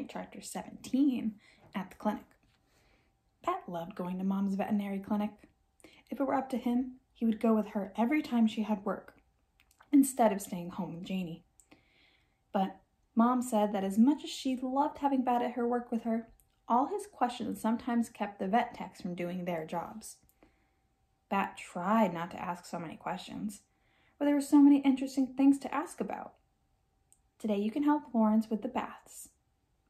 Night Chapter 17 at the clinic. Bat loved going to Mom's veterinary clinic. If it were up to him, he would go with her every time she had work, instead of staying home with Janie. But Mom said that as much as she loved having Bat at her work with her, all his questions sometimes kept the vet techs from doing their jobs. Bat tried not to ask so many questions, but there were so many interesting things to ask about. Today you can help Lawrence with the baths,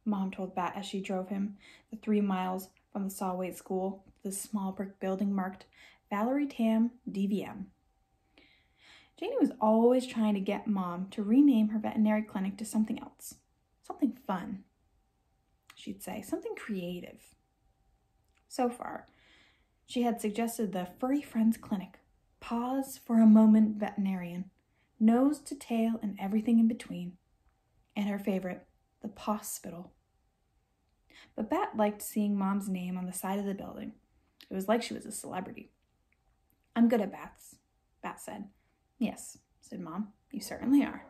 Mom told Bat as she drove him the 3 miles from the Solway School to the small brick building marked Valerie Tam, DVM. Janie was always trying to get Mom to rename her veterinary clinic to something else, something fun. She'd say, something creative. So far, she had suggested the Furry Friends Clinic, Pause for a Moment Veterinarian, Nose to Tail and everything in between, and her favorite, the Pawspital. But Bat liked seeing Mom's name on the side of the building. It was like she was a celebrity. I'm good at bats, Bat said. Yes, said Mom, you certainly are.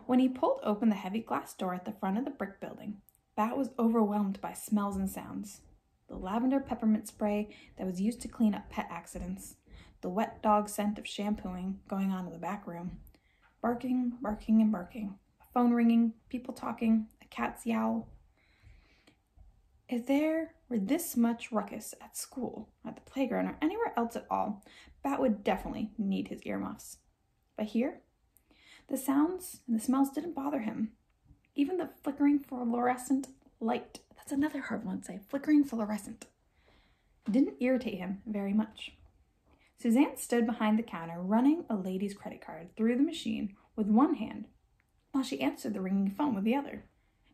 When he pulled open the heavy glass door at the front of the brick building, Bat was overwhelmed by smells and sounds. The lavender peppermint spray that was used to clean up pet accidents, the wet dog scent of shampooing going on in the back room, barking, barking, and barking, a phone ringing, people talking, a cat's yowl. If there were this much ruckus at school, at the playground, or anywhere else at all, Bat would definitely need his earmuffs. But here, the sounds and the smells didn't bother him. Even the flickering fluorescent light, that's another hard one to say, flickering fluorescent, didn't irritate him very much. Suzanne stood behind the counter running a lady's credit card through the machine with one hand while she answered the ringing phone with the other.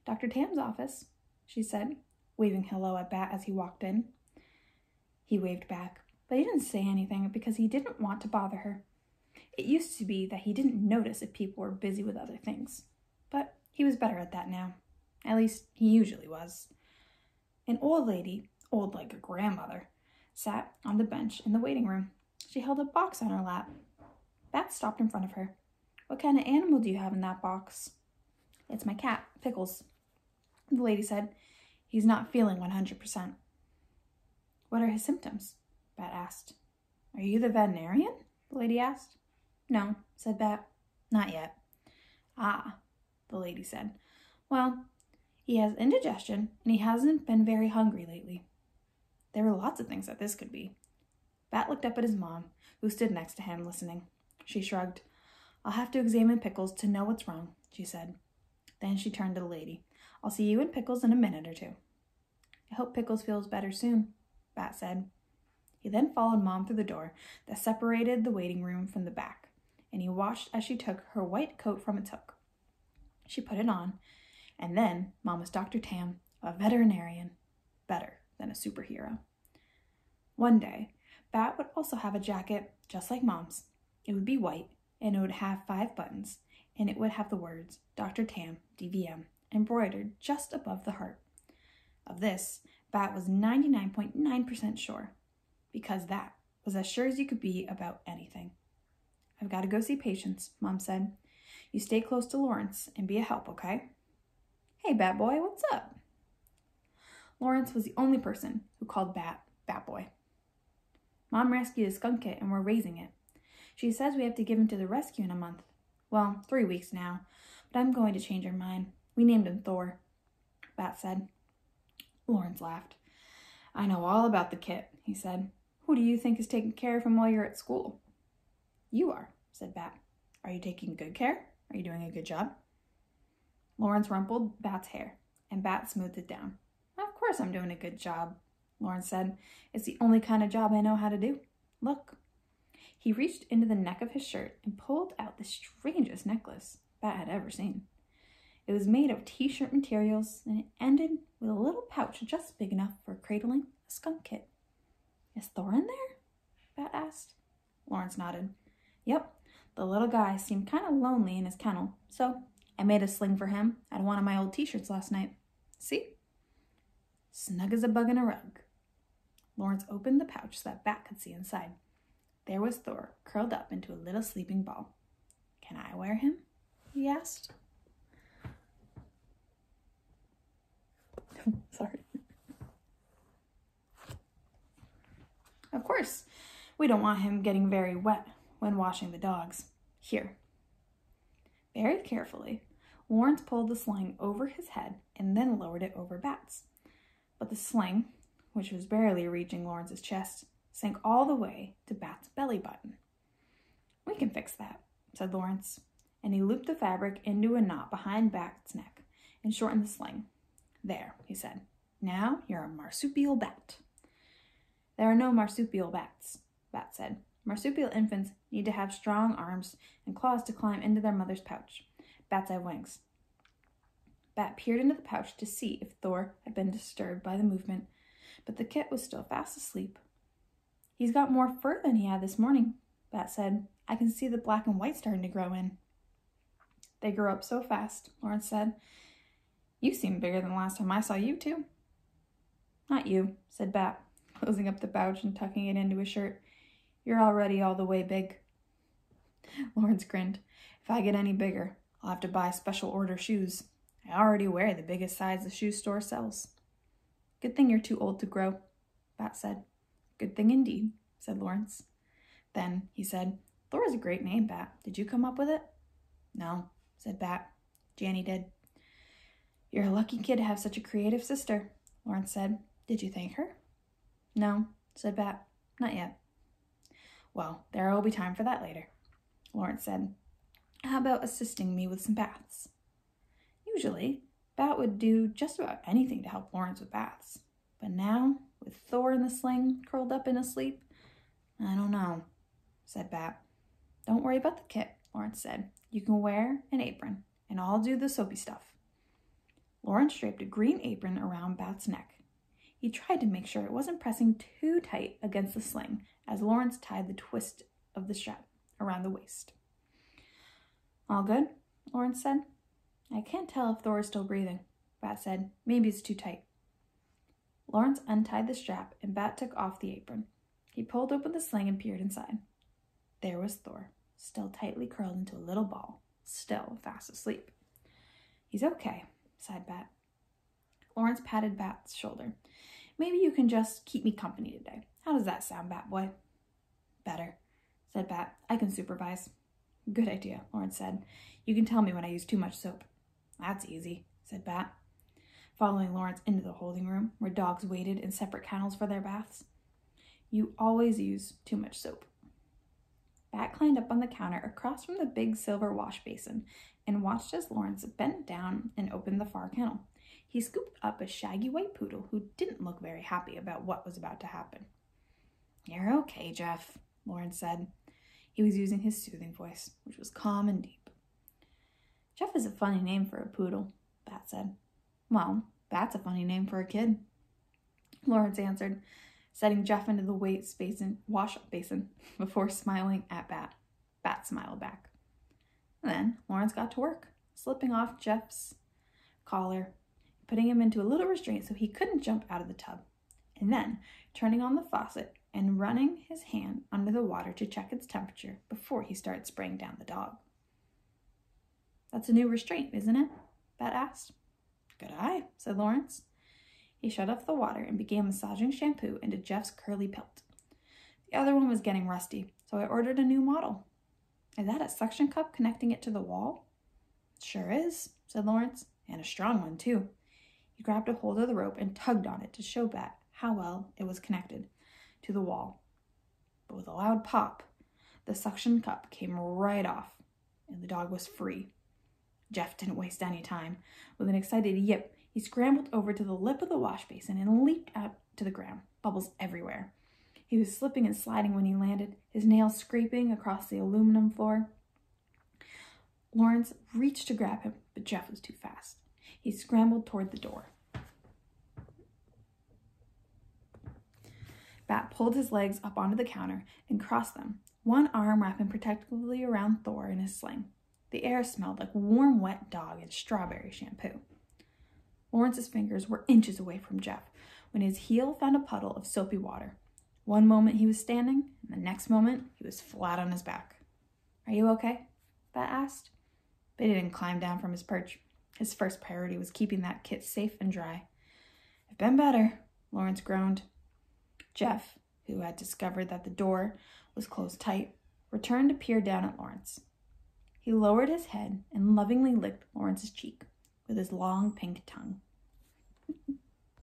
Dr. Tam's office, she said, waving hello at Bat as he walked in. He waved back, but he didn't say anything because he didn't want to bother her. It used to be that he didn't notice if people were busy with other things, but he was better at that now. At least he usually was. An old lady, old like a grandmother, sat on the bench in the waiting room. She held a box on her lap. Bat stopped in front of her. What kind of animal do you have in that box? It's my cat, Pickles. The lady said, he's not feeling 100%. What are his symptoms? Bat asked. Are you the veterinarian? The lady asked. No, said Bat. Not yet. Ah, the lady said. Well, he has indigestion and he hasn't been very hungry lately. There were lots of things that this could be. Bat looked up at his mom, who stood next to him listening. She shrugged. I'll have to examine Pickles to know what's wrong, she said. Then she turned to the lady. I'll see you and Pickles in a minute or two. I hope Pickles feels better soon, Bat said. He then followed Mom through the door that separated the waiting room from the back, and he watched as she took her white coat from its hook. She put it on, and then Mom was Dr. Tam, a veterinarian, better than a superhero. One day, Bat would also have a jacket just like Mom's. It would be white, and it would have 5 buttons, and it would have the words Dr. Tam, DVM, embroidered just above the heart. Of this, Bat was 99.9% sure, because that was as sure as you could be about anything. I've got to go see patients, Mom said. You stay close to Lawrence and be a help, okay? Hey, Bat Boy, what's up? Lawrence was the only person who called Bat Boy. Mom rescued a skunk kit and we're raising it. She says we have to give him to the rescue in a month. Well, 3 weeks now, but I'm going to change her mind. We named him Thor, Bat said. Lawrence laughed. I know all about the kit, he said. Who do you think is taking care of him while you're at school? You are, said Bat. Are you taking good care? Are you doing a good job? Lawrence rumpled Bat's hair, and Bat smoothed it down. Of course I'm doing a good job, Lawrence said. It's the only kind of job I know how to do. Look. He reached into the neck of his shirt and pulled out the strangest necklace Bat had ever seen. It was made of t-shirt materials, and it ended with a little pouch just big enough for cradling a skunk kit. Is Thor in there? Bat asked. Lawrence nodded. Yep, the little guy seemed kind of lonely in his kennel, so I made a sling for him out of one of my old t-shirts last night. See? Snug as a bug in a rug. Lawrence opened the pouch so that Bat could see inside. There was Thor, curled up into a little sleeping ball. Can I wear him? He asked. Sorry. Of course, we don't want him getting very wet when washing the dogs. Here. Very carefully, Lawrence pulled the sling over his head and then lowered it over Bat's. But the sling, which was barely reaching Lawrence's chest, sank all the way to Bat's belly button. We can fix that, said Lawrence, and he looped the fabric into a knot behind Bat's neck and shortened the sling. There, he said. Now you're a marsupial bat. There are no marsupial bats, Bat said. Marsupial infants need to have strong arms and claws to climb into their mother's pouch. Bats have wings. Bat peered into the pouch to see if Thor had been disturbed by the movement, but the kit was still fast asleep. He's got more fur than he had this morning, Bat said. I can see the black and white starting to grow in. They grew up so fast, Lawrence said. You seem bigger than last time I saw you two. Not you, said Bat, closing up the pouch and tucking it into his shirt. You're already all the way big. Lawrence grinned. If I get any bigger, I'll have to buy special order shoes. I already wear the biggest size the shoe store sells. Good thing you're too old to grow, Bat said. Good thing indeed, said Lawrence. Then, he said, Thor's a great name, Bat. Did you come up with it? No, said Bat. Janny did. You're a lucky kid to have such a creative sister, Lawrence said. Did you thank her? No, said Bat. Not yet. Well, there will be time for that later, Lawrence said. How about assisting me with some baths? Usually, Bat would do just about anything to help Lawrence with baths. But now, with Thor in the sling, curled up in a sleep, I don't know, said Bat. Don't worry about the kit, Lawrence said. You can wear an apron, and I'll do the soapy stuff. Lawrence draped a green apron around Bat's neck. He tried to make sure it wasn't pressing too tight against the sling as Lawrence tied the twist of the strap around the waist. All good? Lawrence said. I can't tell if Thor is still breathing, Bat said. Maybe it's too tight. Lawrence untied the strap and Bat took off the apron. He pulled open the sling and peered inside. There was Thor, still tightly curled into a little ball, still fast asleep. He's okay, sighed Bat. Lawrence patted Bat's shoulder. Maybe you can just keep me company today. How does that sound, Bat Boy? Better, said Bat. I can supervise. Good idea, Lawrence said. You can tell me when I use too much soap. That's easy, said Bat, following Lawrence into the holding room where dogs waited in separate kennels for their baths. You always use too much soap. Bat climbed up on the counter across from the big silver wash basin and watched as Lawrence bent down and opened the far kennel. He scooped up a shaggy white poodle who didn't look very happy about what was about to happen. You're okay, Jeff, Lawrence said. He was using his soothing voice, which was calm and deep. Jeff is a funny name for a poodle, Bat said. Well, Bat's a funny name for a kid, Lawrence answered, setting Jeff into the wash basin before smiling at Bat. Bat smiled back. Then Lawrence got to work, slipping off Jeff's collar, putting him into a little restraint so he couldn't jump out of the tub, and then turning on the faucet and running his hand under the water to check its temperature before he started spraying down the dog. That's a new restraint, isn't it? Bat asked. Good eye, said Lawrence. He shut off the water and began massaging shampoo into Jeff's curly pelt. The other one was getting rusty, so I ordered a new model. Is that a suction cup connecting it to the wall? Sure is, said Lawrence, and a strong one, too. He grabbed a hold of the rope and tugged on it to show Bat how well it was connected to the wall. But with a loud pop, the suction cup came right off, and the dog was free. Jeff didn't waste any time. With an excited yip, he scrambled over to the lip of the wash basin and leaped out to the ground, bubbles everywhere. He was slipping and sliding when he landed, his nails scraping across the aluminum floor. Lawrence reached to grab him, but Jeff was too fast. He scrambled toward the door. Bat pulled his legs up onto the counter and crossed them, one arm wrapping protectively around Thor in his sling. The air smelled like warm, wet dog and strawberry shampoo. Lawrence's fingers were inches away from Jeff when his heel found a puddle of soapy water. One moment he was standing, and the next moment he was flat on his back. Are you okay? Bat asked. But he didn't climb down from his perch. His first priority was keeping that kit safe and dry. been better, Lawrence groaned. Jeff, who had discovered that the door was closed tight, returned to peer down at Lawrence. He lowered his head and lovingly licked Lawrence's cheek with his long pink tongue.